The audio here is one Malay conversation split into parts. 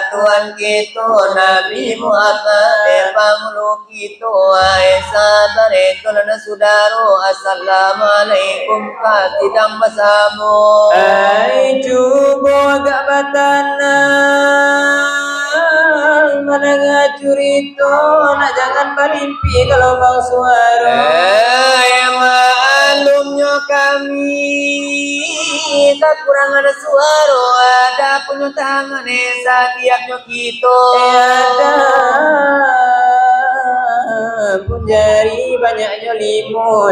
Tuhan kita Nabi Muhammad pangluk kita Aisyah itu lana saudara assalamualaikum katidang bersama cuba gak batana mana gak curito nak jangan bermimpi kalau bang suara malumnya kami tak kurang ada suara ada punya tangan setiapnya kita ada pun jari banyaknya limo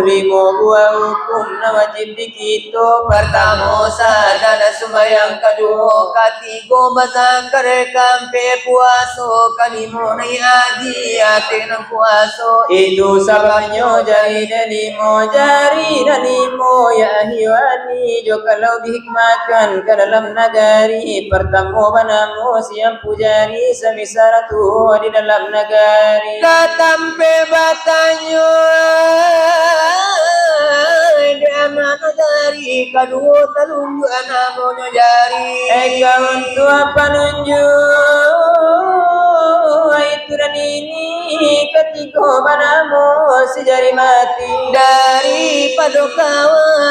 buah hukum na wajib di kita pertama sadana sembahyang kedua ketiga mazangkar kampe puaso kalimo nai adi atena puaso itu sabanya jari dan limo ya hiwani jo kalau dihikmatkan ke dalam nagari pertama banamu siang pujari semisaratu di dalam nagari katampe batanya di anak nagari kedua telunjuk anak monya jari kawan tua panunjuk itu dan ini ketiga banamu sejari mati daripada kawan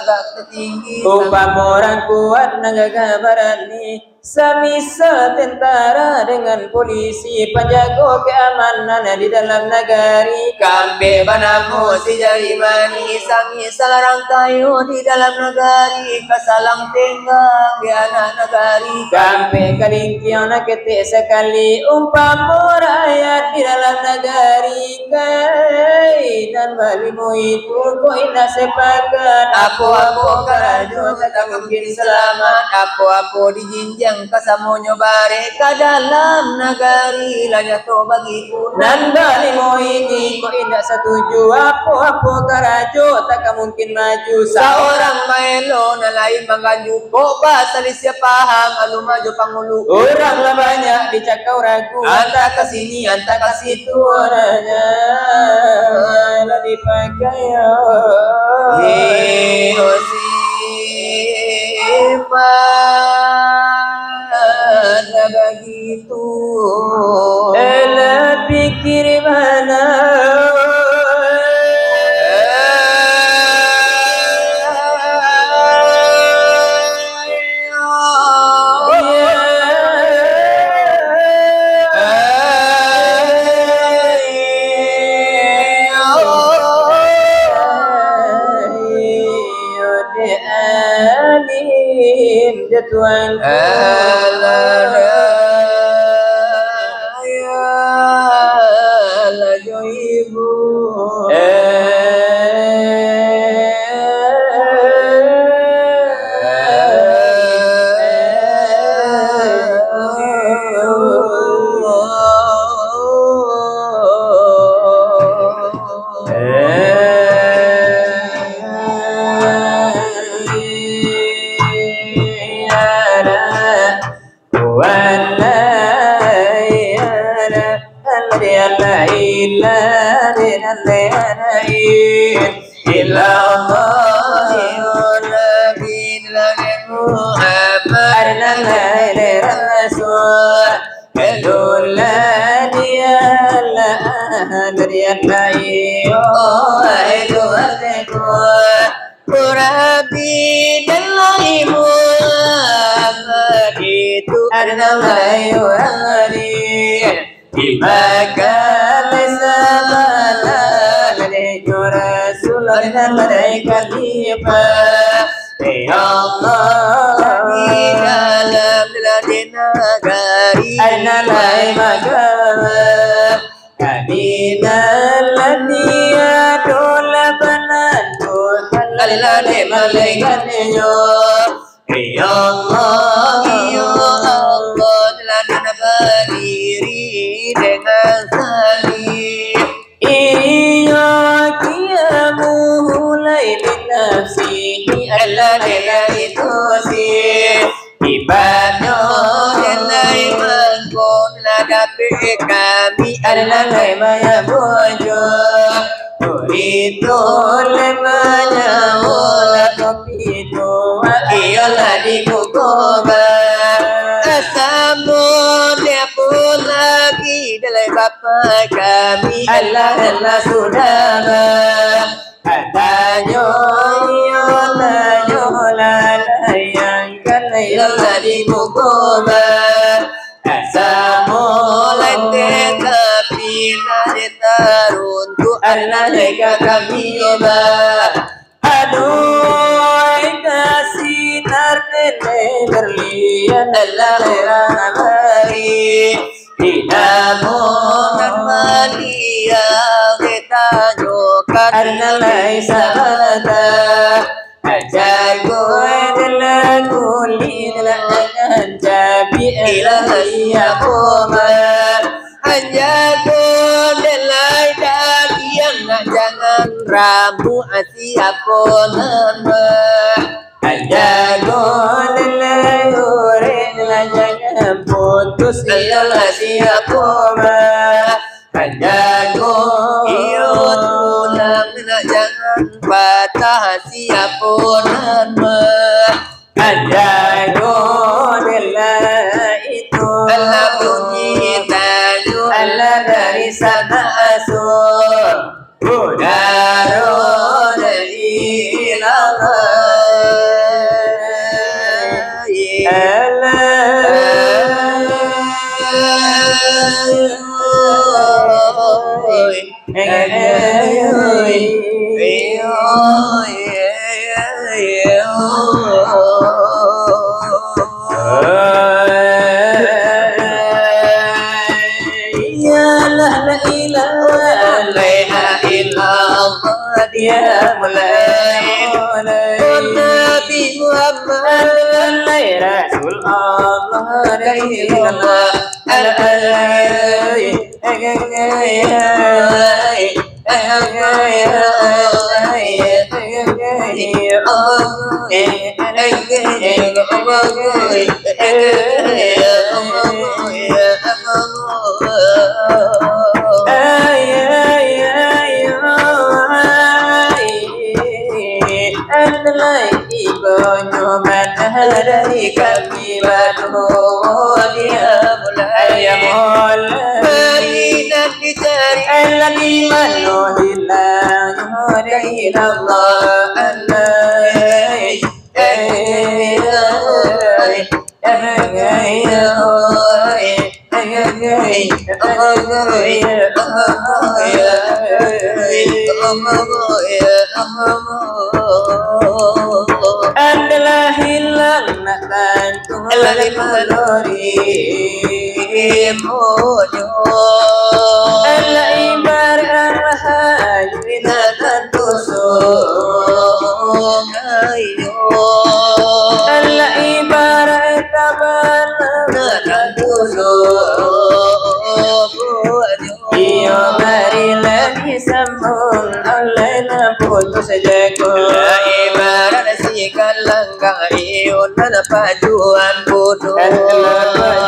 agak tertinggi umpama orang kuat nanggaga barani semisal tentara dengan polisi penjaga keamanan di dalam nagari kampe banamu si jari mani semisal rangkayo di dalam nagari kasalang tenggang di anak nagari kampe kalingkiau nak ketik sekali umpama rakyat di dalam nagari kai dan balimu itu kau indah sepakat apa-apa karajo tak mungkin selamat apa-apa dijinjang kasamonyo bare ka dalam nagari lanya to bagiku nanda limo ini kok indah setuju apa-apa karajo tak mungkin maju seorang maelo na lain mangganju kok pasal siapa paham alu maju pangulu orang lah banyak dicakau ragu anta ke sini anta ke situ orangnya la dipakai ada begitu elah pikir mana Tuhan Ya Allah di dalam negeri Analai magam Kadinalaniya dola banantu Halilane maleganyo Ya Allah Ya Allah telah berdiri dengan salim Iya kiamu mulai binafsihi Allah nilai tosir Ibadnya Nilai mengkon hadapi kami adalah lemaya bojo Itu lemanya mula kopi tua Iyalah di kukuba Asamun dia pun lagi dalam bapa kami Allah Allah sudah Adanya Iyalah lalayangkan Iyalah di kukuba Asamun tapi nade taruntu Allah lega kami oba Aduh kasih nerne berlian Allah lerana bari namun malia kita nyokat Arnalai sabata Ajago adalah kulit Langan jabi ilahi apoma hanya delai daki yang jangan ramu siapun Ajago adalah urin Langan putus ilahi siapoma Ajago iyo tulang jangan patah siapun Ajago adalah itu Allah bunyi talu Allah dari sana asul Budaro dari lama Ya mulai Nabi Muhammad Rasul Allah dari Allah dari kami batu dia mulai Marilah dicari lagi manuhilang dari Allah adalah hilang nak tantu lagi malori ala ibarat rahayina tantu ala ibarat tabana tantu iyo mari lagi sambung alaina putus sajaku ibarat si kalanggang iyon na pajuan bodoh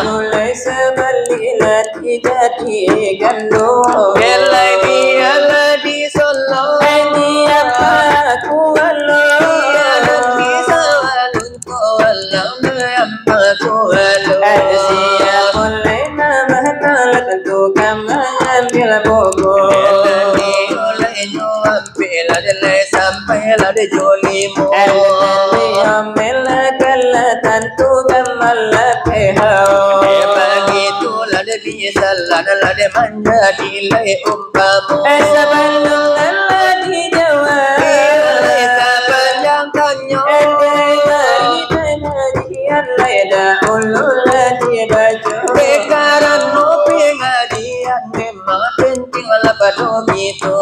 mulai sebalilat jadi gandum Belai biala di solo ini apa ku Allah di sawalun ko alam apa ko alam Asia mulai nama kalat tentu ambil bogo oleh nyuam pela dele sampai la de jolimu ambil kalat tentu gamala pehau bagi tu la de bisalan la de manja dilai umpamu sabalung Allah di Jawa sabanjang kanyo ada ulul di baju Bekaran no pengadian memang penting lah pada itu.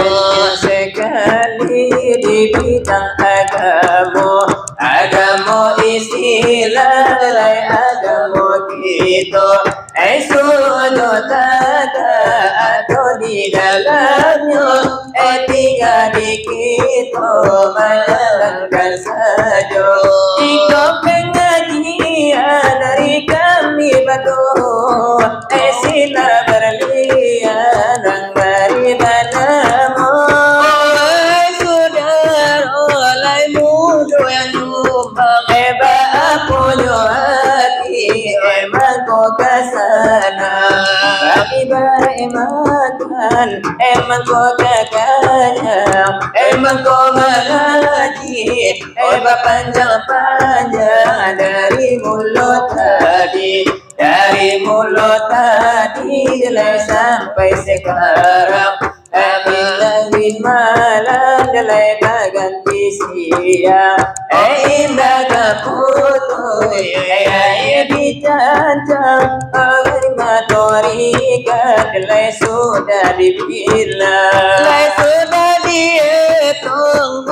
penting sekali di bidang agama istilah agama kita sudut ada atau di dalamnya tiga di kita menjalankan saja jika pengajian dari kami betul sila berlian dari manamu Saudara oleh muda yang nyumbang punya hati emang kau kesana bagi makan emang kau kakaknya emang kau mengaji panjang-panjang dari mulut tadi sampai sekarang kami lagi malam dalai ganti siang indah kaputu dicancang matorika dalai sudah dibilang Lai sudah dihitung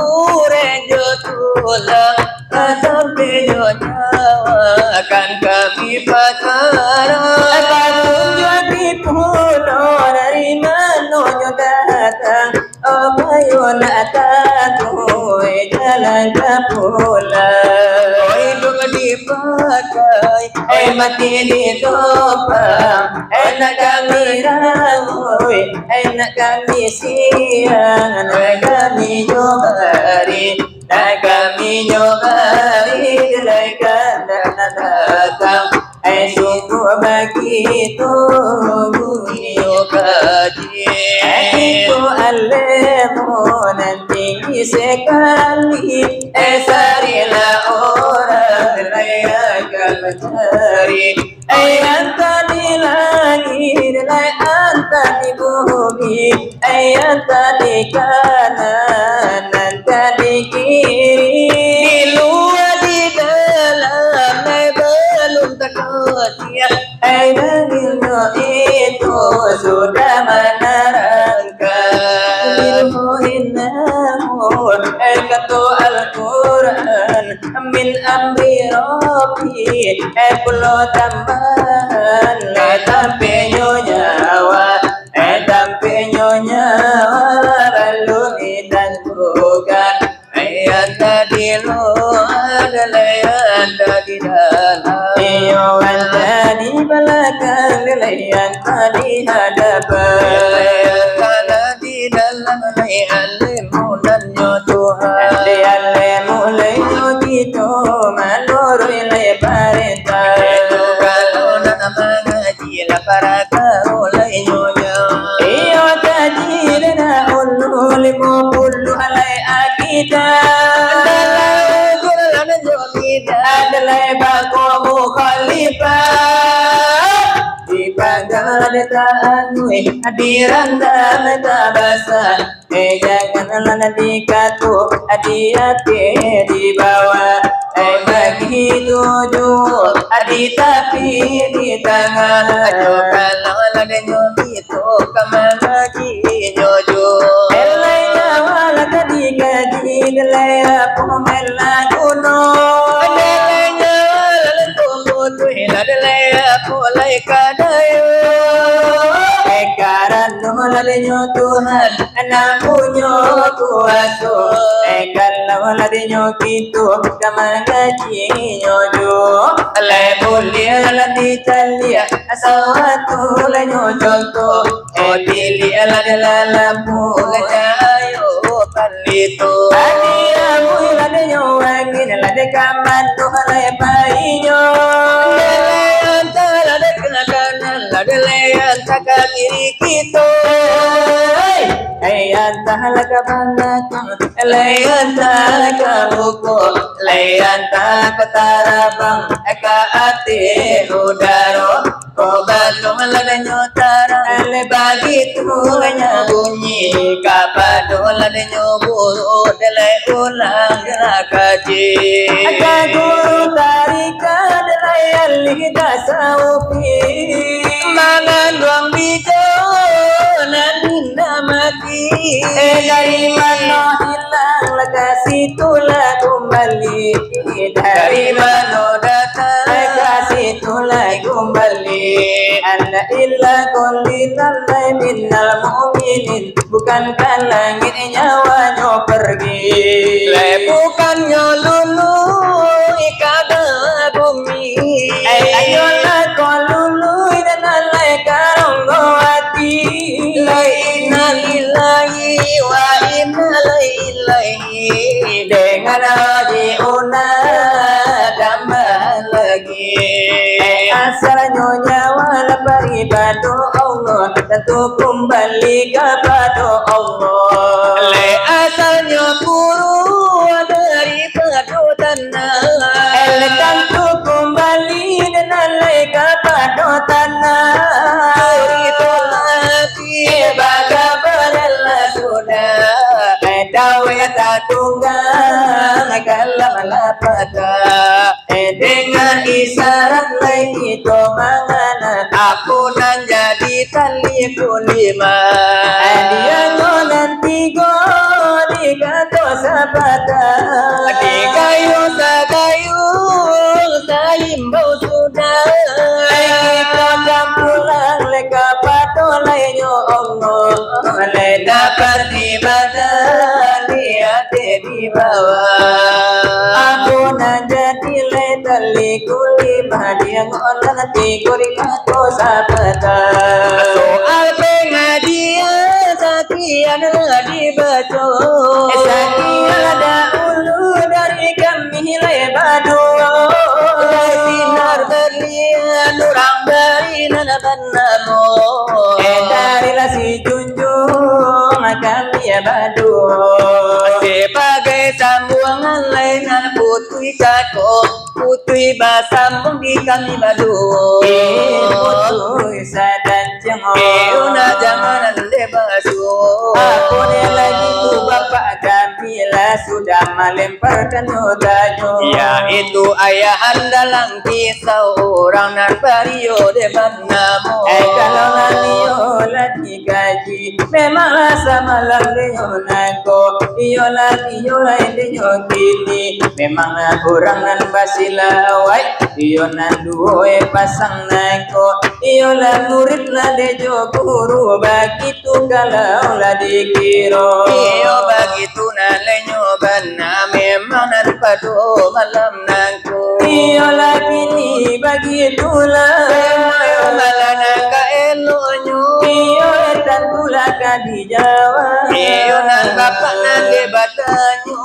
Rejo tulang sampai nyawa kan kami pacaran jadi pulau dari mana datang ayo nak tahu jalan ke pulau hidup dipakai mati ditopang nak kami rangoi nak kami siang nak kami nyobari Dilaikan dan datang sungguh begitu bunyi kaji itu alemu nanti sekali sarilah orang layakan mencari anta di langit anta di bumi anta di kanan anta di kiri di luar di dalam belum terkosia ilmu itu sudah menerangkan ilmu kata Al-Quran min amri Rabbi pulau tambahan tampe nyawa lalu ditentukan anda di luar anda di dalam iyo anda di belakang anda di hadapan anda di dalam ilmu dan Tuhan mulai gitu menurut perintah kalau nak mengaji lah para oleh nyonya iyo kaji dan ulul mulu alai akidah adalah bako mukhalifah dipandang tanui hadiran dan tabasa janganlah dikatu hati-hati di bawah begitu juga di tapi di tangan kalau ada nyobi itu kemana nyojo elainya wala tadi gaji delaya pemela kuno adalanya lalu adalaya mulai kadayo Karanyo Tuhan anak punya kuasa kalau ladinyo gitu kamangaji nyojo alai boleh ladi talia asawatu lanyo contoh dilia ladala ayo palito adia mui ladinyo angin ladekaman Tuhan alai painyo Adalayan taka kiri kita Layan tahalaka bangatang Layan talaka buko Layan talaka tarabang Eka ati udaro Ko balong ladanyo tarang Ale bagi tuhanya bunyi Kapado ladanyo buru Delay ulang gerakaji Eka guru tarikan kita saupi mangan ruang bijo nanti mati dari mana hilang lekasi tulah kembali dari mana datang lekasi tulah kembali anda illa kulinan minal mu'minin bukankah langit nyawanya pergi bukannya lulu ikada bumi ayolah kau lulu dan alai karonggo hati la inna lillahi wa inna ilaihi dengan rajiuna tambah lagi asalnya nyawa beribadah Allah tentu kembali kepada Allah le asalnya guru daripada tanah tentu kembali dan alai kepada tanah itu hati baga berlah sudah dawe tak tunggang kalam lapata dengan isyarat lain itu mangana aku nan jadi tali kulima dia nanti go di kato sapata di kayu sagayu saimbau sudah kita pulang leka pato lainyo Allah le dapat ibadah lihat di bawah aku nan jadi le tali kulima dia ngolah nanti gori kato sapata soal pengajian sakian dibaca sakian ada ulu dari kami lebadu sinar berlian orang dari nanaban namo darilah si junjung kami badu sebagai sambungan lainan putui kako putui basambung di kami badu putui sadan jengo una jangan lebasu aku ni lagi tu bapak kami lah sudah melemparkan nodanya yaitu ayah andalang kisah orang nan bario depan namo kalau nganio lagi gaji memanglah sama lamleo nako iyo lain dinyo kini memanglah orang nan basilawai iyo nan duwe pasang nako iyo lah murid lah dejo guru begitu kalau lah dikiro iyo begitu nalenyo bana memang nan padu malam nangku iyo lagi ni begitulah malana ka elonyo iyo tentulah kadi Jawa iyo nan bapak nan debatanyo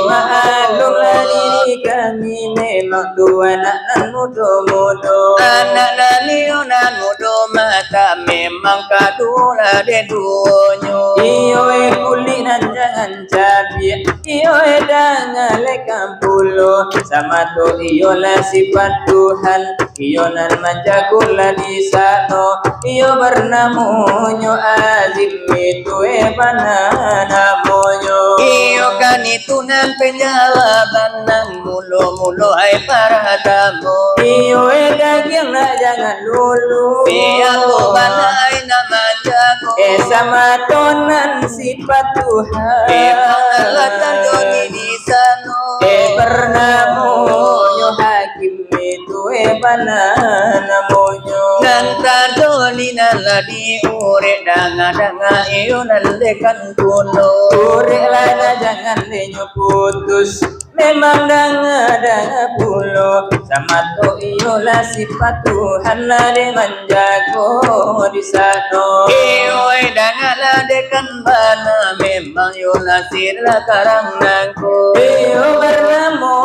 maklum lah diri kami memang dua anak nan mudo-mudo anak nalio nan mudo mata memang kadula de duonyo iyo kulinan jangan cabi iyo dangan lekam pulo sama to iyo lah sifat Tuhan iyo nan manjagulah di sano iyo bernamunyo azim itu namunyo iyo kan itu nan penjawaban nan mulo-mulo ay para tamu iyo daging na jangan lulu Piyaku banay naman jago sama tonan sifat Tuhan Pangalatan doni di sano bernamunyo hakim itu bananamunyo Nanta doni naladi ure danga-danga iyo nalekan kuno ure lana jangan lenyo putus memang danga pulo sama to iyo lah sifat Tuhan lah dengan jago di sano iyo danga dekan bana memang yo lasir la karang nangko iyo bernamo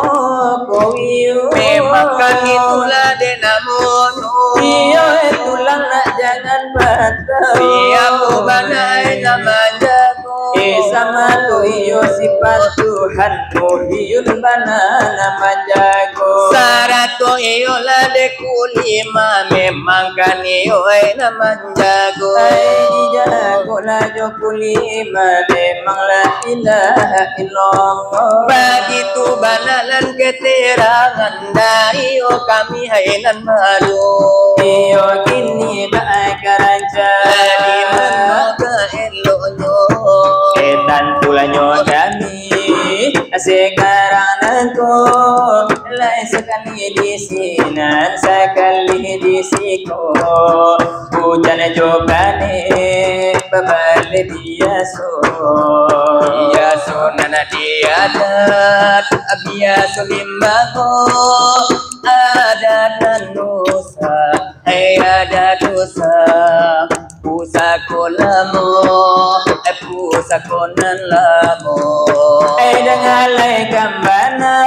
ko iyo memang kan itulah denamono iyo tulang nak jangan patah Piyaku banay naman jago sama to iyo sifat Tuhan muhiyun banana manjago Sarato iyo lade kulima memang kan iyo naman jago. Ay dijago lajo kulima memang la ilaha illallah. Begitu banalan keterangan dari iyo kami hainan malu. Iyo kini baakaranca Di menoga elonyo. Etan tulanyo kami sekarang nanto lai sekali di sinan sekali di siko hujan jobane babale biaso Biaso nana diadat biaso limbago adat nusa adat dosa pusako lamo pusako nan lamo dengalai kambana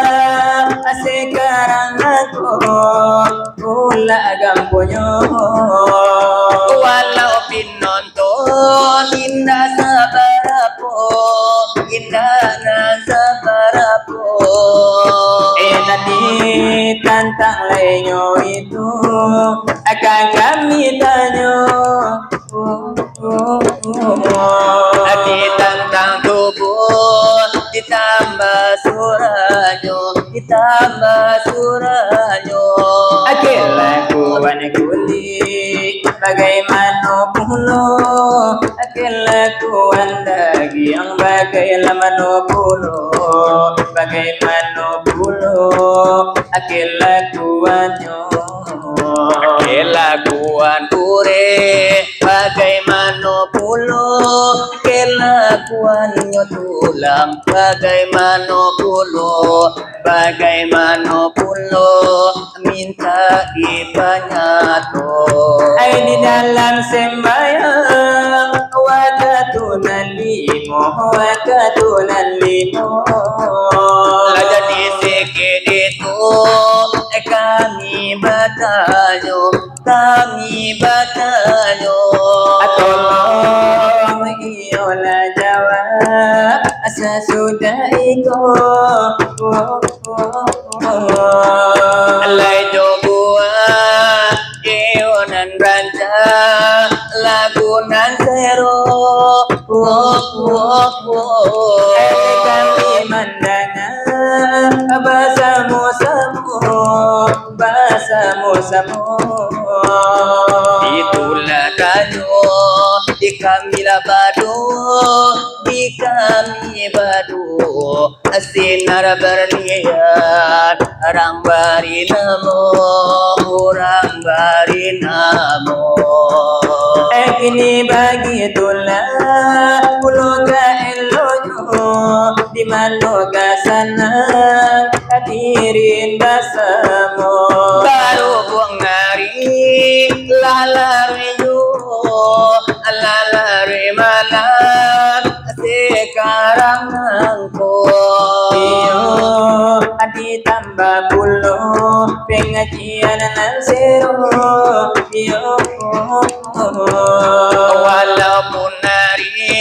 sekarang aku pula gampunyo walau pinonton indah sabarapo indah na sabarapo tadi tantang lainyo itu akan kami tanyo Adi tantang tubuh ditambah suranyo Akelakuan kuli bagaimana pulo Akelakuan daging bagaimana pulo Bagaimana pulo Akelakuannya Kelakuan pure bagaimana pulo kelakuannya tulang bagaimana pulo minta ibanyato ay di dalam sembayang wakatunan limo Laja di sikit itu kami batanyo Tolong iyolah jawab sesudah itu Alay jogua Ionan ranca Lagunan sero kami mandangan basamu Itulah kanyo di kami labado sinar berlian orang bari namo kini begitulah pulau elonyo di mana sana hadirin bersama baru buang ngari lalari malam sekarang nangko iyo adi tambah pulau pengajian nan sero iyo walaupun hari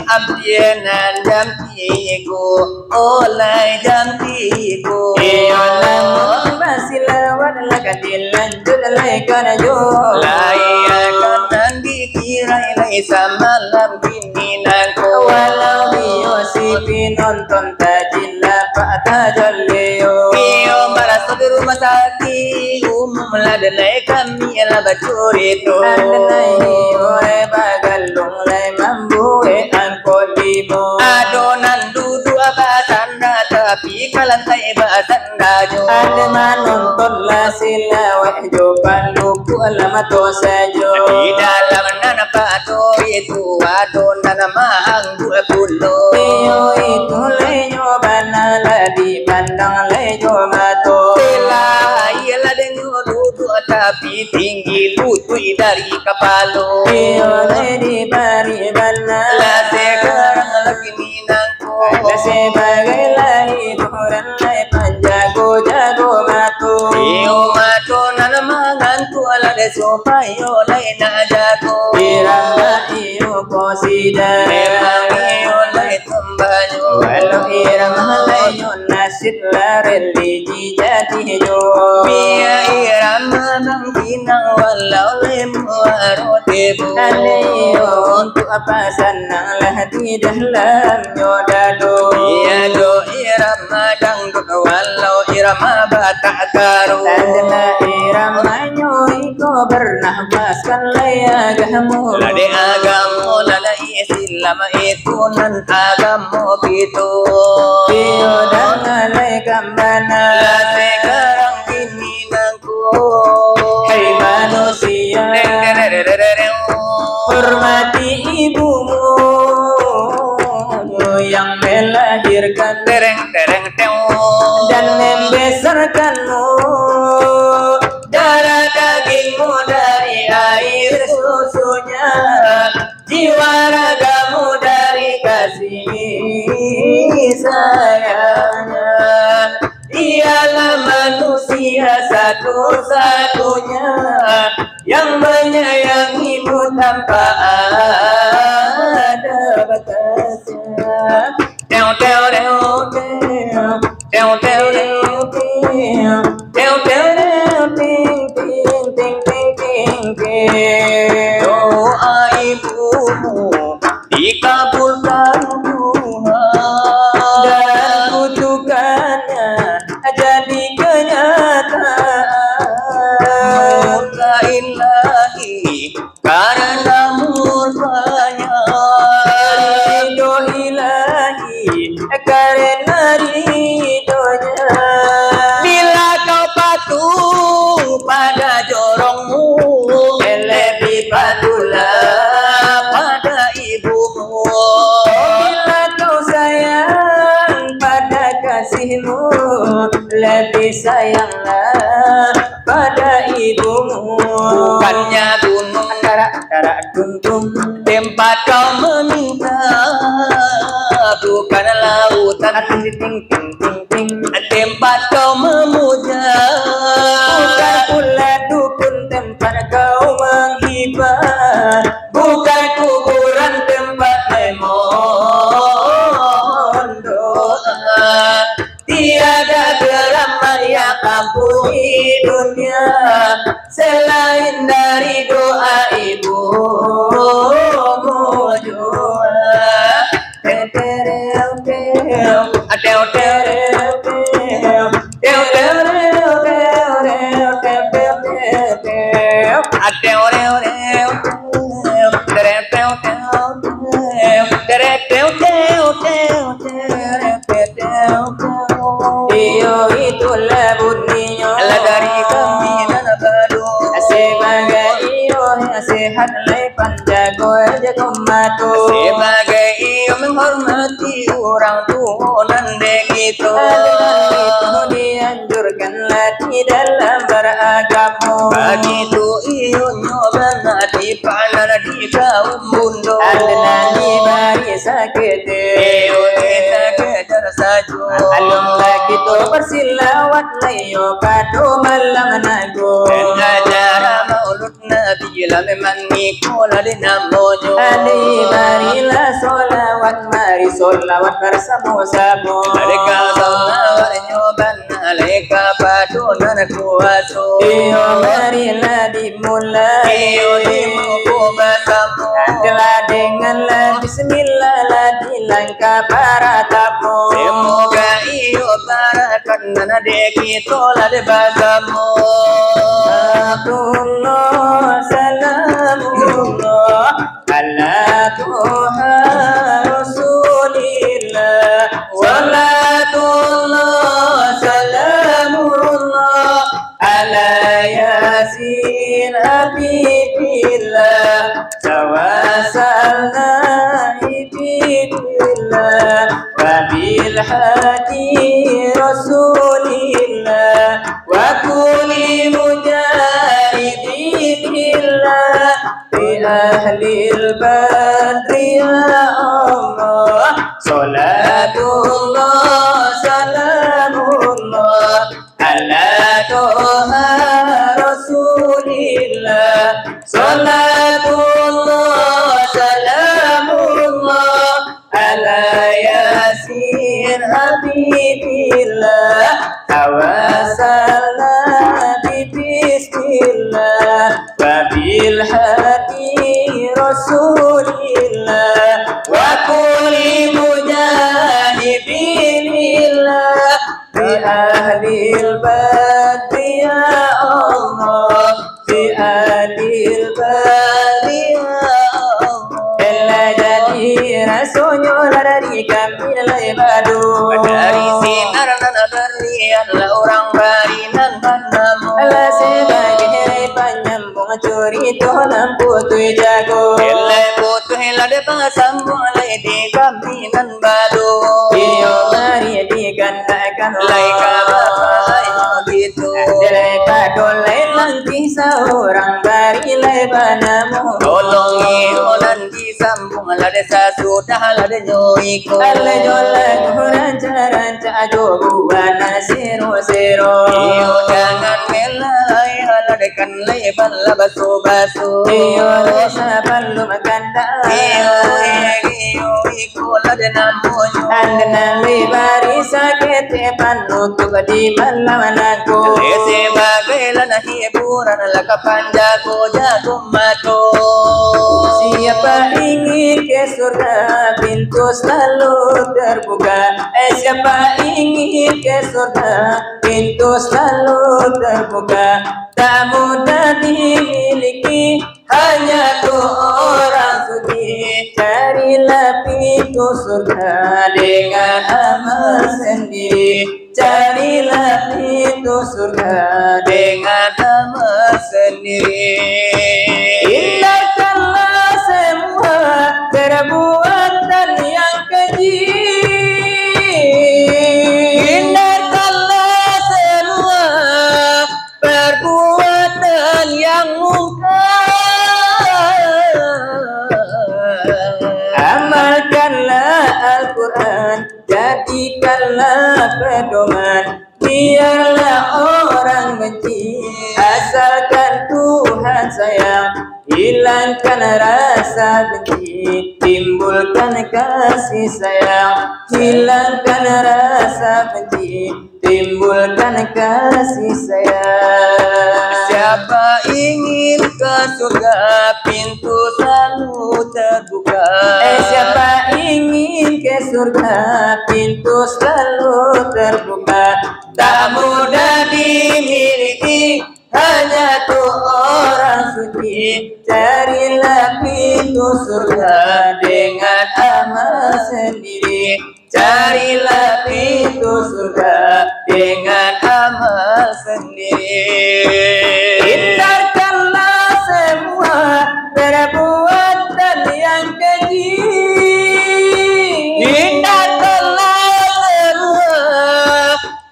abdienan jampiku oleh jampiku iyo lamun basilawat lakadilan judalai kanajo layakan dikirai lai samalam kini nangko walau iyo si nonton tajilla pak tajalleyo iyo merasa di rumah sakit umum ladanai kami ala bacuri tu adanai ore bagalung lai mambuhe angkolimo adonan dudu abasanda tapi kalantai basanda jo ada manonton la silawa jo paluku alamato sajo di dalam nana pato itu adonan mahang dua puluh iyo itu leyo banala di pandang leyo mato ialah dengan duduk tapi tinggi lutut dari kepala iyo di bari banala lah sekarang lagi minangku sebagai lai turan lai panjago jago mato iyo mato nana mangantu ala de sopayo lai na jago irama iyo kosida memang iyo lai tembanyo walau irama lai nasi sit la religi jati jo Biya irama bang kinang walau lemu arote bu Aleyo untuk apa senang lah di dalam nyodado Biya do irama dangdut walau irama batak karu Tandela irama nyoi ko bernafas kan layagamu Lade agamu lada Islam itu nan agamu gitu Iyo dan alai kambana La sekarang ini nangku Hai manusia Hormati ibumu yang melahirkan Tereng tereng teng dan membesarkanmu darah dagingmu dari air susunya jiwa ragamu dari kasih sayangnya dialah manusia satu-satunya yang menyayangimu tanpa ada batasnya Teo teo teo Teo teo teo Doa ibumu dikabulkan Tuhan dan kutukannya jadi kenyataan Murka ilahi karena murkanya ridho ilahi karena ridhonya Bila kau patuh pada jorongmu lebih patulah pada ibumu bila kau sayang pada kasihmu lebih sayanglah pada ibumu Bukannya gunung antara dum tempat kau meminta Bukan lautan ting ting ting ting tempat kau memuja bukan pula dukun tempat kau menghibah bukan kuburan tempat memohon doa tiada geraman yang ampuni dunia selain dari doa ibumu jua Teo teo Teo teo Iyo itulah bunyinya dari kami nanabado sebagai iyo sehat lai panjago jago matu sebagai iyo menghormati orang tua nandek itu itu dianjurkanlah di dalam beragamu begitu iyo nyoba di pandang di kaum bundo adnani bari sakit iyo kita kejar saja alum lagi tu bersilawat layo padu malam nago Cara maulud Nabi la memang nikola di namonyo Ali marilah solawat mari solawat bersama-sama Mereka solawat nyoban Aleka padunan kuaso Iyo marilah dimulai Iyo dimuku bersama adalah denganlah bismillah lah dilangkah para tamu Semoga iyo barakan Nade kita lade bersama Salatullah salamullah ala Tuhan Rasulillah Salatullah salamullah ala Yasin Habibillah Tawasalna Ibillah Wabil hadi Rasulillah Wa kuli mujahidillah Bi ahlil badri ya Allah Salatullah salamullah ala Toha Rasulillah Salatullah salamullah ala Yasin Habibillah banamu. ala sebagai penyambung cerita nan putih jago. Ilai putih lade pasambung lai di kami nan balu. Iyo mari digandakan Lai kabai gitu. Delai padolai langki seorang bari lai banamu. Tolongi olan disambung lade sasudah lade nyoiko. Ala jola kurang ranca jogu wana sero. Iyo jangan melai haladekan lai bala basu. Iyo rasa perlu makan dah. Iyo iko lade namonyo. Andana libari sakit panutuk di malamanako. Sebagai lana hiburan laka panjago jago mato. Siapa ingin ke surga pintu selalu terbuka. Siapa ingin ke surga pintu selalu terbuka. Tak mudah dimiliki hanya tuh orang suci. Carilah pintu surga dengan amal sendiri. Carilah pintu surga Dengan nama sendiri. Hindarkanlah semua perbuatan yang keji. Hindarkanlah semua perbuatan yang mungkar. Amalkanlah Al-Quran, jadikanlah pedoman. Biarlah orang benci, asalkan Tuhan sayang. Hilangkan rasa benci, timbulkan kasih sayang. Hilangkan rasa benci, timbulkan kasih sayang. Siapa ingin ke surga pintu selalu terbuka. Siapa ingin ke surga pintu selalu terbuka. Tak mudah dimiliki hanya tuh orang suci. Carilah pintu surga dengan amal sendiri. Carilah pintu surga dengan amal sendiri. Hindarkanlah semua perbuatan yang keji. Hindarkanlah semua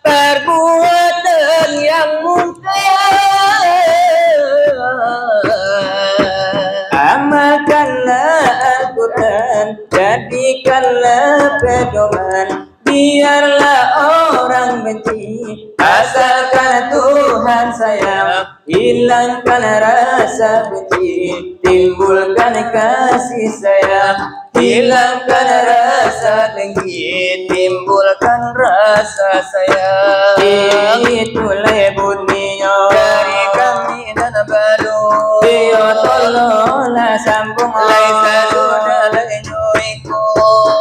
perbuatan yang mungkar. Amalkanlah Al-Quran, jadikanlah pedoman. Biarlah orang benci, asalkan Tuhan sayang. Hilangkan rasa benci, timbulkan kasih sayang. Hilangkan rasa dengki, Timbulkan rasa sayang. itulah bunyinya Dari kami dan balu. Iyo tolonglah sambung Laisa sudah lenyoiko.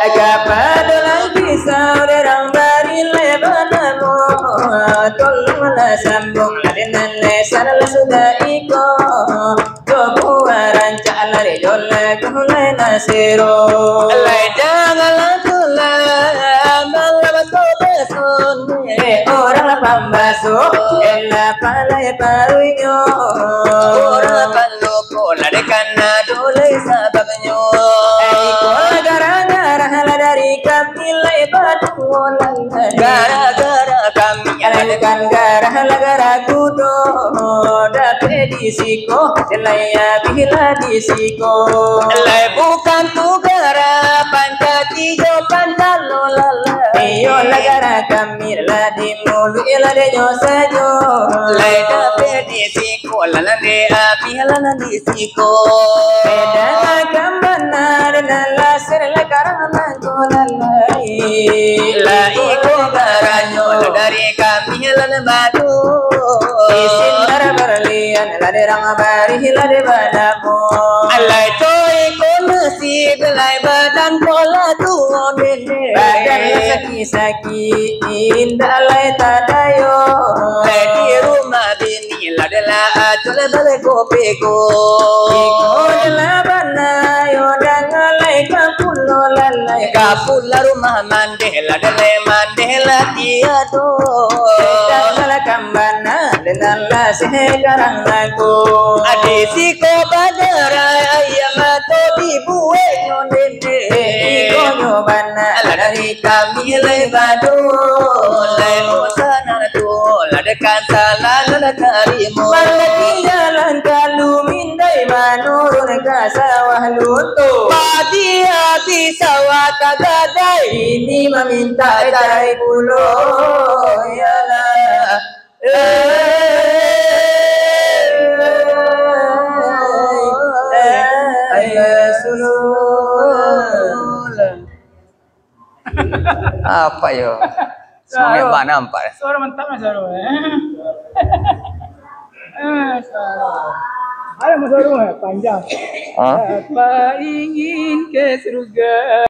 Kapadolang pisau derang bari lebanamu. Tolonglah sambung dengan lesan sudah iko. Coba rancak lari jola kulai nasiro. Lai janganlah tulang malah betul besun. Orang pambaso ela palai paruinyo. Orang paluko ladekan dole sababnyo. Iko gara-gara hala dari kami lai batu lalai. Gara-gara kami Alakan gara hala gara kudo. Dapat disiko celaya bila disiko. Lai bukan tu gara pancatijo pandalo lalai. Iyo lagara kami la di mulu ila de sajo. Lai dapat disiko lalande api halana disiko. Beda kambana dan laser la karana kolalai. La iko garanyo dari kami halana batu. Isin berlian la de rang bari la de badamu. Alai toy konasi belai badan pola tuo dene. Badan saki-saki indah lai tadayo. Lai di rumah bini la de la ajole bale kopeko. Iko la bana yo dangalai kapulo lalai. Kapula rumah mandela de le mandela tiado. Dangala kambana Dengarlah sekarang aku. Adisi ko badara ayam to dibuwe nyonde. Iko nyobana Dari kami lebadu lemo sana tu ladekan salah ladarimu. Malaki jalan kalu mindai manurun ke sawah luntur. Padi hati sawah kagadai Ini meminta cari pulo yalah. apa yo? Semangat mana nampak? Suara mantap mas suara. Ada mas suara panjang. Apa ingin ke surga?